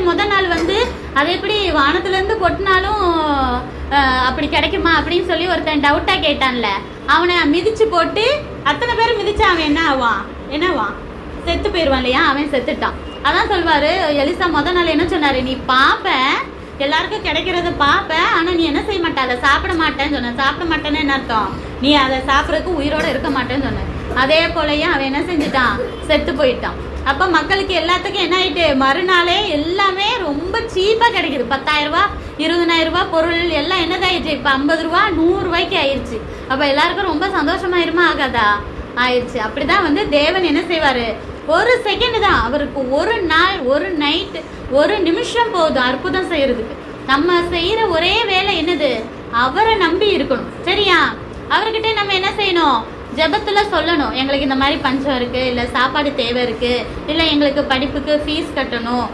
முதல் நாள் வந்து அது எப்படி வானத்துலேருந்து கொட்டினாலும் அப்படி கிடைக்குமா அப்படின்னு சொல்லி ஒருத்தன் டவுட்டாக கேட்டான்ல, அவனை மிதிச்சு போட்டு அத்தனை பேர் மிதிச்சு அவன் என்னவான் செத்து போயிடுவான் இல்லையா, அவன் செத்துட்டான். அதான் சொல்வார் எலிசா முதல் நாள் என்ன சொன்னார், நீ பார்ப்ப எல்லாருக்கும் கிடைக்கிறத பார்ப்ப, ஆனால் நீ என்ன செய்ய மாட்ட, அதை சாப்பிட மாட்டேன்னு சொன்ன. சாப்பிட மாட்டேன்னு என்ன அர்த்தம், நீ அதை சாப்பிட்றதுக்கு உயிரோட இருக்க மாட்டேன்னு சொன்ன. அதே போலயே அவன் என்ன செஞ்சுட்டான், செத்து போயிட்டான். அப்போ மக்களுக்கு எல்லாத்துக்கும் என்ன ஆயிட்டு, மறுநாளே எல்லாமே ரொம்ப சீப்பாக கிடைக்குது. 10,000 ரூபா 20,000 ரூபாய் பொருள் எல்லாம் என்னதாயிடுச்சு, இப்போ 50 ரூபா 100 ரூபாய்க்கு ஆயிடுச்சு. அப்போ எல்லாருக்கும் ரொம்ப சந்தோஷமாயிருமா ஆகாதா, ஆயிடுச்சு. அப்படிதான் வந்து தேவன் என்ன செய்வார், ஒரு செகண்ட் தான் அவருக்கு, ஒரு நாள் ஒரு நைட் ஒரு நிமிஷம் போதும் அற்புதம் செய்யறதுக்கு. நம்ம செய்யற ஒரே வேலை என்னது, அவரை நம்பி இருக்கணும். சரியா, அவர்கிட்ட நம்ம என்ன செய்யணும், ஜெபத்துல சொல்லணும், எங்களுக்கு இந்த மாதிரி பஞ்சம் இருக்கு, இல்லை சாப்பாடு தேவை இருக்கு, இல்லை எங்களுக்கு படிப்புக்கு ஃபீஸ் கட்டணும்.